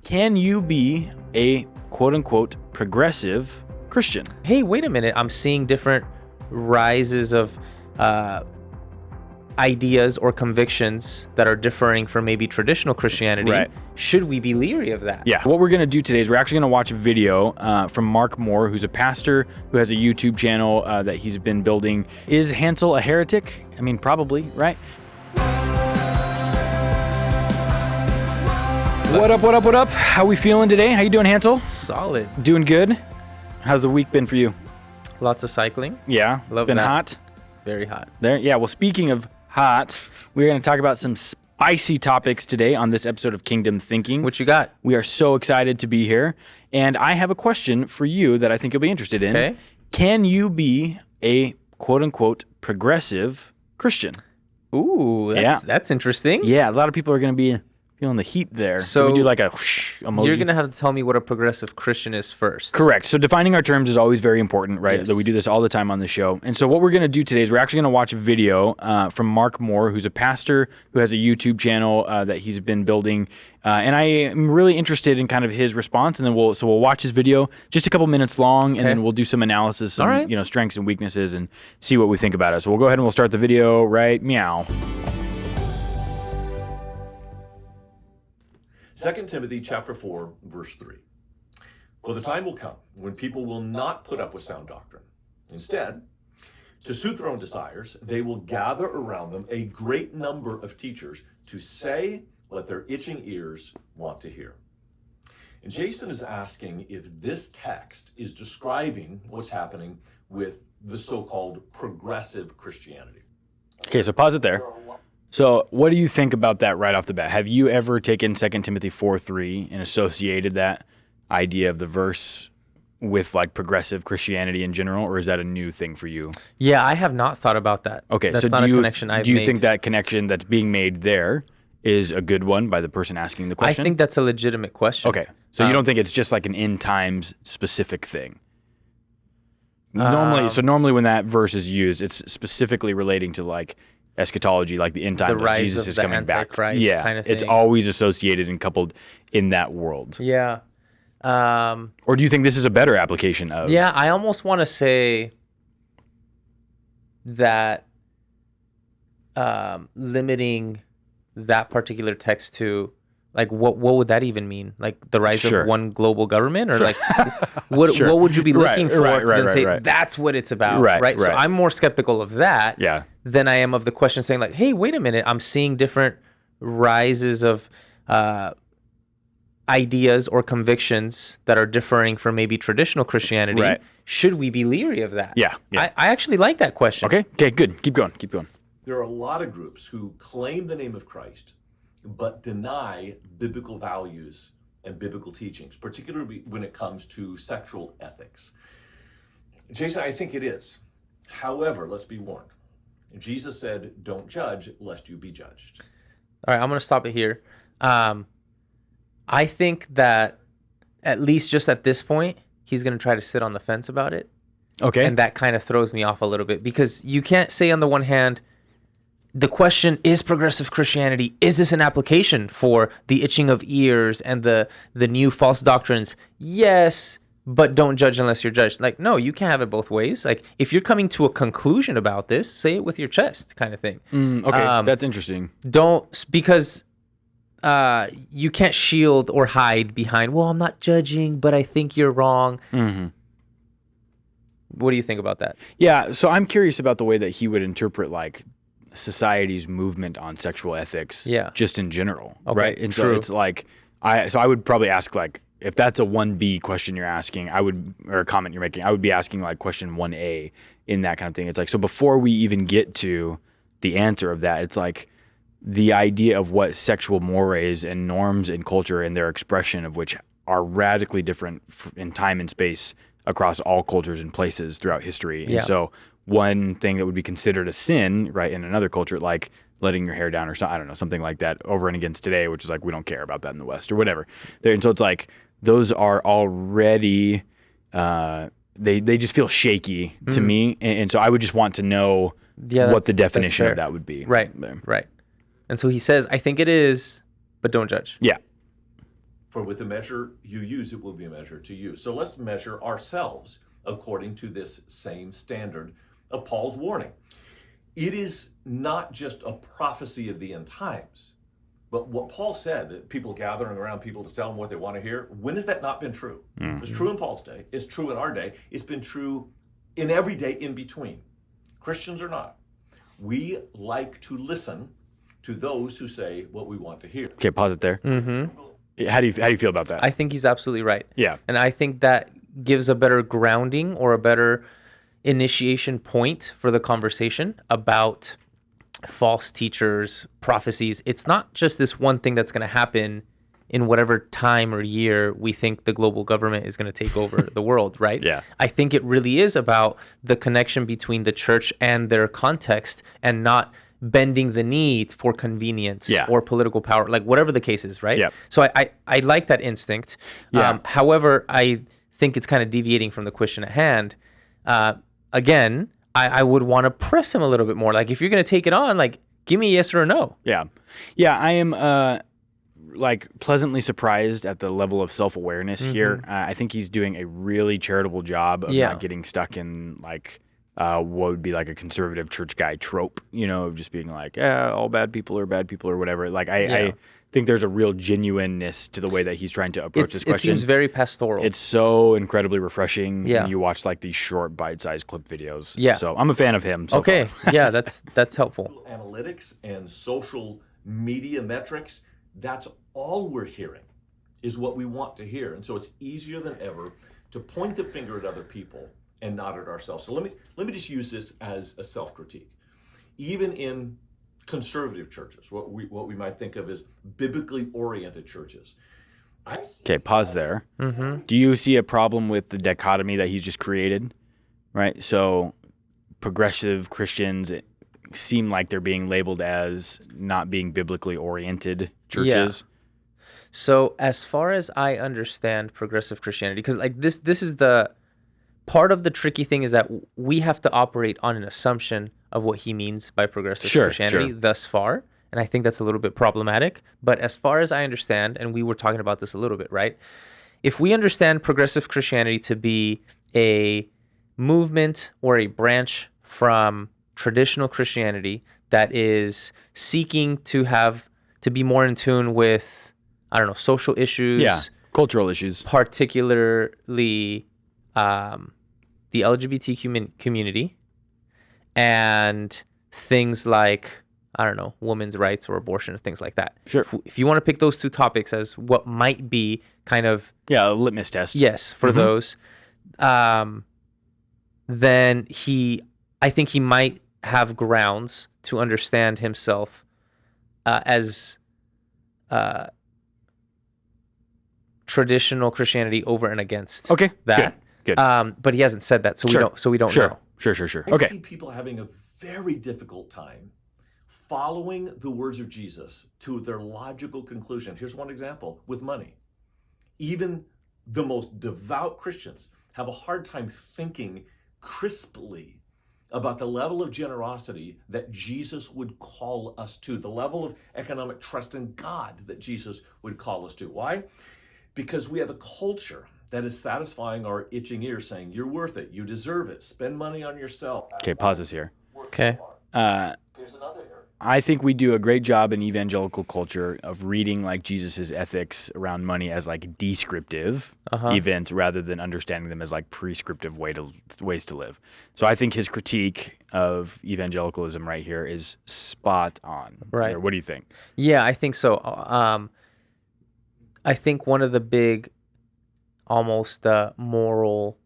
Can you be a quote-unquote progressive Christian? Hey, wait a minute. I'm seeing different rises of ideas or convictions that are differing from maybe traditional Christianity. Right. Should we be leery of that? Yeah. What we're going to do today is we're actually going to watch a video from Mark Moore, who's a pastor who has a YouTube channel that he's been building. Is Hansel a heretic? I mean, probably, right? What up, what up, what up? How we feeling today? How you doing, Hansel? Solid. Doing good? How's the week been for you? Lots of cycling. Yeah. Love been that. hot? Very hot. There. Yeah. Well, speaking of hot, we're going to talk about some spicy topics today on this episode of Kingdom Thinking. What you got? We are so excited to be here. And I have a question for you that I think you'll be interested in. Okay. Can you be a quote-unquote progressive Christian? Ooh, that's interesting. Yeah, a lot of people are going to be feeling the heat there. So we do like a whoosh emoji? You're going to have to tell me what a progressive Christian is first. Correct. So defining our terms is always very important, right? Yes. That we do this all the time on the show. And so what we're going to do today is we're actually going to watch a video from Mark Moore, who's a pastor who has a YouTube channel that he's been building. And I am really interested in kind of his response. And then we'll watch his video, just a couple minutes long, and then we'll do some analysis, some all right. Strengths and weaknesses, and see what we think about it. So we'll go ahead and we'll start the video right meow. 2 Timothy chapter 4, verse 3. For the time will come when people will not put up with sound doctrine. Instead, to suit their own desires, they will gather around them a great number of teachers to say what their itching ears want to hear. And Jason is asking if this text is describing what's happening with the so-called progressive Christianity. Okay, so pause it there. So what do you think about that right off the bat? Have you ever taken 2 Timothy 4:3 and associated that idea of the verse with like progressive Christianity in general, or is that a new thing for you? Yeah, I have not thought about that. Okay, that's so not a connection I've do you made. think that connection that's being made there is a good one by the person asking the question? I think that's a legitimate question. Okay, so you don't think it's just like an end times specific thing? Normally when that verse is used, it's specifically relating to like eschatology, like the end time, The like rise Jesus of is the coming back. Antichrist Yeah, kind of it's thing. always associated and coupled in that world. Yeah. Or do you think this is a better application of? Yeah, I almost want to say that limiting that particular text to like what would that even mean? Like the rise Sure. of one global government, or like Sure. what would you be looking for Right, to then say right. that's what it's about? Right, So right. I'm more skeptical of that Yeah. than I am of the question saying like, hey, wait a minute, I'm seeing different rises of ideas or convictions that are differing from maybe traditional Christianity. Right. Should we be leery of that? Yeah. I actually like that question. Okay, good. Keep going. There are a lot of groups who claim the name of Christ, but deny biblical values and biblical teachings, particularly when it comes to sexual ethics. Jason, I think it is. However, let's be warned. Jesus said, don't judge lest you be judged. All right, I'm going to stop it here. I think that at least just at this point, he's going to try to sit on the fence about it. Okay. And that kind of throws me off a little bit because you can't say on the one hand, the question is progressive Christianity, is this an application for the itching of ears and the new false doctrines? Yes, but don't judge unless you're judged. Like, no, you can't have it both ways. Like, if you're coming to a conclusion about this, say it with your chest kind of thing. Okay, that's interesting. Because you can't shield or hide behind, well, I'm not judging, but I think you're wrong. Mm-hmm. What do you think about that? Yeah, so I'm curious about the way that he would interpret like society's movement on sexual ethics, just in general, Okay, right? And true. so it's like, I would probably ask like, if that's a 1B question you're asking, or a comment you're making, I would be asking like question 1A in that kind of thing. It's like, so before we even get to the answer of that, it's like the idea of what sexual mores and norms and culture and their expression of which are radically different in time and space across all cultures and places throughout history. And so one thing that would be considered a sin, right, in another culture, like letting your hair down or something, I don't know, something like that over and against today, which is like, we don't care about that in the West or whatever. And so it's like, those are already, they just feel shaky to me. And so I would just want to know what the definition of that would be. Right. And so he says, I think it is, but don't judge. Yeah. For with the measure you use, it will be measured to you. So let's measure ourselves according to this same standard of Paul's warning. It is not just a prophecy of the end times, but what Paul said, that people gathering around people to tell them what they want to hear, when has that not been true? It was true in Paul's day. It's true in our day. It's been true in every day in between. Christians or not. We like to listen to those who say what we want to hear. Okay, pause it there. How do you feel about that? I think he's absolutely right. Yeah. And I think that gives a better grounding or a better initiation point for the conversation about false teachers, prophecies. It's not just this one thing that's going to happen in whatever time or year we think the global government is going to take over the world, right? Yeah. I think it really is about the connection between the church and their context, and not bending the knee for convenience or political power, like whatever the case is, right? Yeah. So I like that instinct. Yeah. However, I think it's kind of deviating from the question at hand. Again, I would want to press him a little bit more. Like, if you're going to take it on, like, give me a yes or a no. Yeah. Yeah, I am like pleasantly surprised at the level of self-awareness here. I think he's doing a really charitable job of not getting stuck in like what would be like a conservative church guy trope, you know, of just being like, all bad people or whatever. Like I think there's a real genuineness to the way that he's trying to approach this question. It seems very pastoral. It's so incredibly refreshing when you watch like these short bite-sized clip videos. Yeah. So I'm a fan of him so far. Yeah, that's helpful. Analytics and social media metrics, that's all we're hearing is what we want to hear. And so it's easier than ever to point the finger at other people and not at ourselves. So let me just use this as a self-critique. Even in conservative churches, what we might think of as biblically oriented churches. Okay, pause there. Do you see a problem with the dichotomy that he's just created? Right? So progressive Christians seem like they're being labeled as not being biblically oriented churches. Yeah. So as far as I understand progressive Christianity, because like this is the part of the tricky thing, is that we have to operate on an assumption of what he means by progressive Christianity thus far. And I think that's a little bit problematic. But as far as I understand, and we were talking about this a little bit, right? If we understand progressive Christianity to be a movement or a branch from traditional Christianity that is seeking to be more in tune with, I don't know, social issues, cultural issues, particularly the LGBT community, and things like, I don't know, women's rights or abortion or things like that. Sure. If you want to pick those two topics as what might be kind of a litmus test. Yes, for those, then I think he might have grounds to understand himself as traditional Christianity over and against that. Good. But he hasn't said that, so we don't know. Sure. I see people having a very difficult time following the words of Jesus to their logical conclusion. Here's one example with money. Even the most devout Christians have a hard time thinking crisply about the level of generosity that Jesus would call us to, the level of economic trust in God that Jesus would call us to. Why? Because we have a culture that is satisfying our itching ears, saying, you're worth it, you deserve it, spend money on yourself. Okay, pause this here. Okay. Here's another here. I think we do a great job in evangelical culture of reading like Jesus's ethics around money as like descriptive events rather than understanding them as like prescriptive ways to live. So I think his critique of evangelicalism right here is spot on. Right. What do you think? Yeah, I think so. I think one of the big, almost moral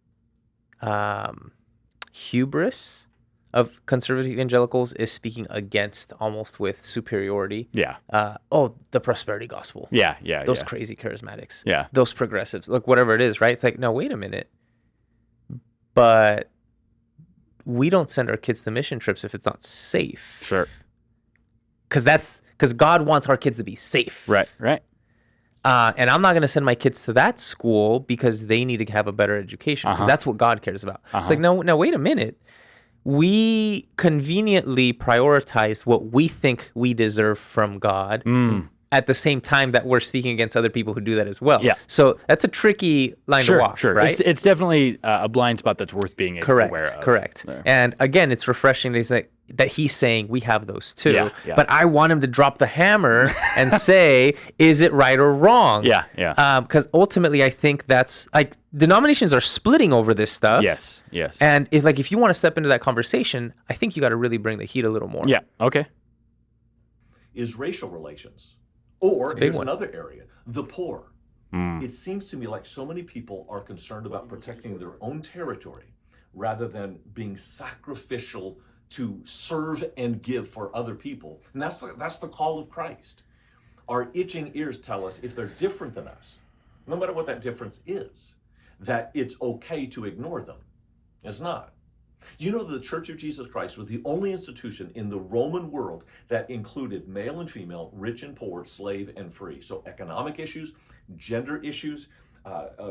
hubris of conservative evangelicals is speaking against, almost with superiority. Yeah. The prosperity gospel. Yeah. Those crazy charismatics. Yeah. Those progressives. Look, whatever it is, right? It's like, no, wait a minute. But we don't send our kids to mission trips if it's not safe. Sure. Because God wants our kids to be safe. Right. And I'm not going to send my kids to that school because they need to have a better education, because that's what God cares about. It's like, no, wait a minute. We conveniently prioritize what we think we deserve from God at the same time that we're speaking against other people who do that as well. Yeah. So that's a tricky line to walk, right? It's definitely a blind spot that's worth being aware of. Correct. There. And again, it's refreshing that he's saying we have those too. Yeah, yeah. But I want him to drop the hammer and say, is it right or wrong? Yeah. Because ultimately, I think that's like denominations are splitting over this stuff. Yes. And if you want to step into that conversation, I think you got to really bring the heat a little more. Yeah. Okay. Is racial relations. Or here's another area, the poor. It seems to me like so many people are concerned about protecting their own territory rather than being sacrificial to serve and give for other people. And that's the call of Christ. Our itching ears tell us if they're different than us, no matter what that difference is, that it's okay to ignore them. It's not. You know, the Church of Jesus Christ was the only institution in the Roman world that included male and female, rich and poor, slave and free. So economic issues, gender issues,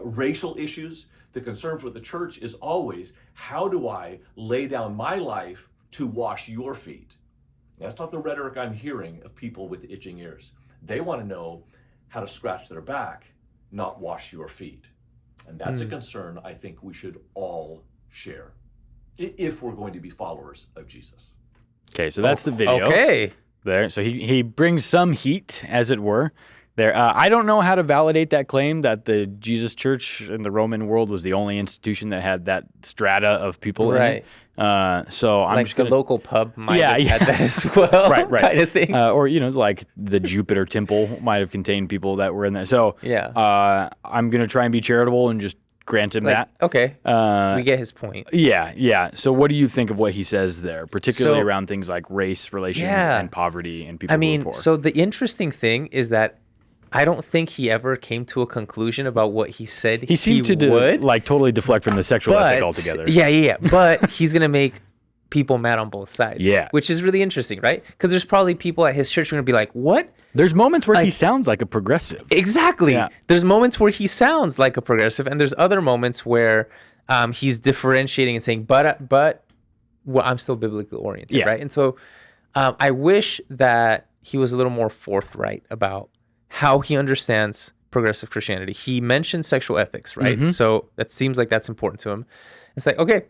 racial issues. The concern for the church is always, how do I lay down my life to wash your feet? That's not the rhetoric I'm hearing of people with itching ears. They want to know how to scratch their back, not wash your feet. And that's a concern I think we should all share if we're going to be followers of Jesus. Okay, so that's the video. Okay. There, so he brings some heat, as it were. There, I don't know how to validate that claim that the Jesus Church in the Roman world was the only institution that had that strata of people in it. So I'm just gonna, the local pub might have had that as well, right, kind of thing. Or like the Jupiter Temple might have contained people that were in there. So I'm gonna try and be charitable and just grant him that. Okay, we get his point. Yeah. So what do you think of what he says there, particularly around things like race relations and poverty and people who are poor? So the interesting thing is that I don't think he ever came to a conclusion about what he said he seemed to totally deflect from the sexual ethic altogether. Yeah. But he's going to make people mad on both sides. Yeah. Which is really interesting, right? Because there's probably people at his church who are going to be like, what? There's moments where he sounds like a progressive. Exactly. Yeah. There's moments where he sounds like a progressive, and there's other moments where he's differentiating and saying, but well, I'm still biblically oriented, right? And so I wish that he was a little more forthright about how he understands progressive Christianity. He mentioned sexual ethics, right? Mm-hmm. So that seems like that's important to him. It's like, okay,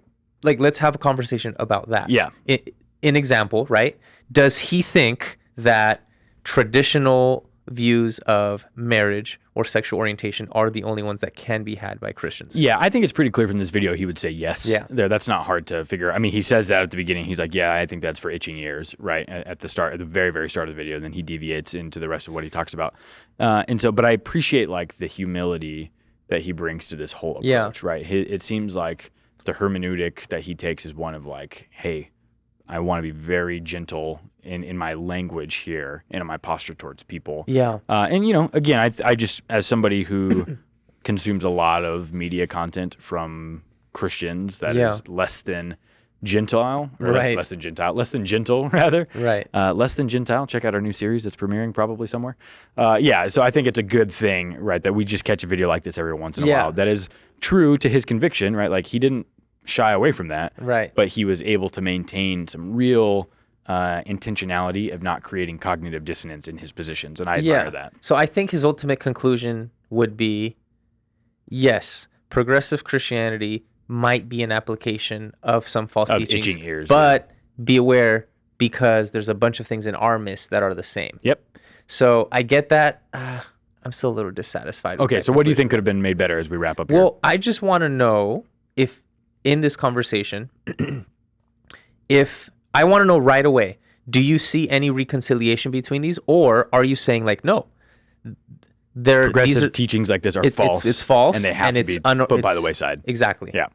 let's have a conversation about that. Yeah. In example, right? Does he think that traditional views of marriage or sexual orientation are the only ones that can be had by Christians? Yeah, I think it's pretty clear from this video he would say yes. Yeah. That's not hard to figure. I mean, he says that at the beginning. He's like, yeah, I think that's for itching ears, right? At the very, very start of the video. And then he deviates into the rest of what he talks about. But I appreciate like the humility that he brings to this whole approach, right? It seems like the hermeneutic that he takes is one of like, hey, I want to be very gentle in my language here and in my posture towards people. Yeah. And, again, I just, as somebody who consumes a lot of media content from Christians that is less than Gentile, or less than gentle, rather. Right. Less than Gentile. Check out our new series that's premiering probably somewhere. So I think it's a good thing, right, that we just catch a video like this every once in a while. That is true to his conviction, right? Like he didn't shy away from that, right? But he was able to maintain some real intentionality of not creating cognitive dissonance in his positions, and I admire that. So I think his ultimate conclusion would be, yes, progressive Christianity might be an application of some false teachings, itching ears, but be aware because there's a bunch of things in our midst that are the same. Yep. So I get that. I'm still a little dissatisfied. Okay, so what do you think could have been made better as we wrap up here? Well, I just want to know if in this conversation, if I want to know right away, do you see any reconciliation between these, or are you saying like, no, progressive teachings like this are false. It's false, and they have to be put by the wayside. Exactly. Yeah.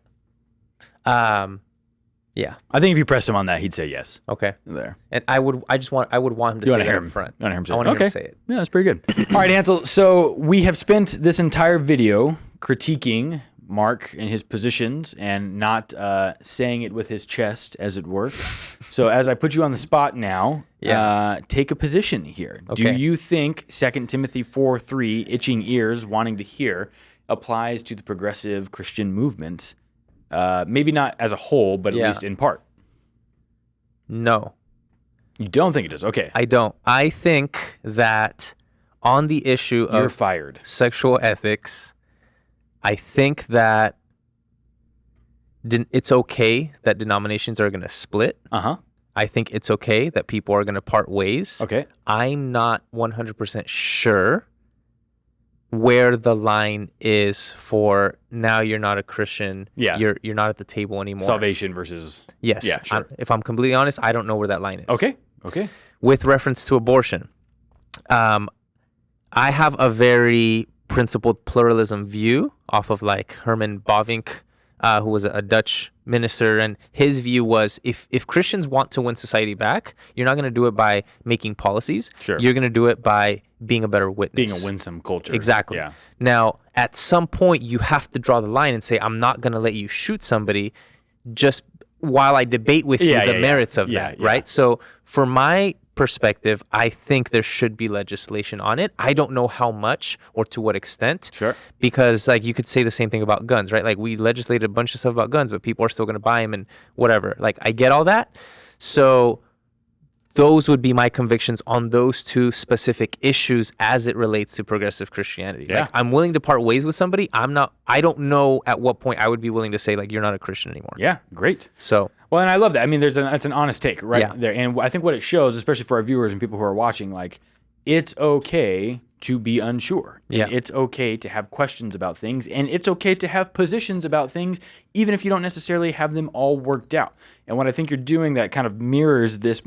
Yeah. I think if you pressed him on that, he'd say yes. Okay. There. And I would want him to say it up front. I want to hear him say it. Yeah, that's pretty good. All right, Hansel. So we have spent this entire video critiquing Mark and his positions and not saying it with his chest, as it were. So as I put you on the spot now, take a position here. Okay. Do you think 2 Timothy 4:3, itching ears, wanting to hear, applies to the progressive Christian movement? Maybe not as a whole, but at least in part. No. You don't think it does? Okay. I don't. I think that on the issue You're of fired. sexual ethics, I think that it's okay that denominations are going to split. Uh-huh. I think it's okay that people are going to part ways. Okay. I'm not 100% sure where the line is for now you're not a Christian. Yeah. You're not at the table anymore. Salvation versus... Yes. Yeah, sure. If I'm completely honest, I don't know where that line is. Okay. With reference to abortion, I have a very principled pluralism view off of like Herman Bavinck, who was a Dutch minister, and his view was if Christians want to win society back, you're not going to do it by making policies. Sure. You're going to do it by being a better witness. Being a winsome culture. Exactly. Yeah. Now, at some point, you have to draw the line and say, I'm not going to let you shoot somebody just while I debate with you the merits of that, right? So for my perspective, I think there should be legislation on it. I don't know how much or to what extent. Sure. Because like you could say the same thing about guns, right? Like we legislated a bunch of stuff about guns, but people are still going to buy them and whatever. Like I get all that. So those would be my convictions on those two specific issues as it relates to progressive Christianity. Yeah. Like I'm willing to part ways with somebody. I don't know at what point I would be willing to say like you're not a Christian anymore. Yeah, great. So well, and I love that. I mean, that's an honest take right Yeah. there. And I think what it shows, especially for our viewers and people who are watching, like it's okay to be unsure. And Yeah. it's okay to have questions about things, and it's okay to have positions about things, even if you don't necessarily have them all worked out. And what I think you're doing that kind of mirrors this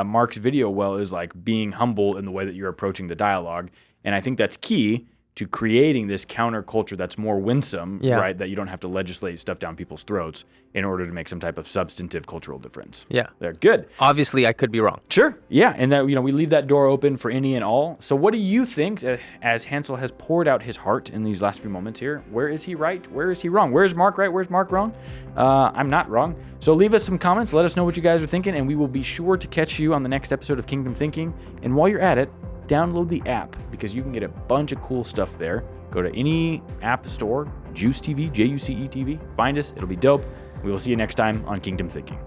Mark's video well is like being humble in the way that you're approaching the dialogue. And I think that's key to creating this counterculture that's more winsome, Yeah. right? That you don't have to legislate stuff down people's throats in order to make some type of substantive cultural difference. yeah, They're good. obviously I could be wrong. Sure. Yeah. And that, we leave that door open for any and all. So what do you think as Hansel has poured out his heart in these last few moments here? Where is he right? Where is he wrong? Where's Mark right? Where's Mark wrong? I'm not wrong. So leave us some comments. Let us know what you guys are thinking, and we will be sure to catch you on the next episode of Kingdom Thinking. And while you're at it, download the app because you can get a bunch of cool stuff there. Go to any app store, JUCE TV, JUCE TV. Find us. It'll be dope. We will see you next time on Kingdom Thinking.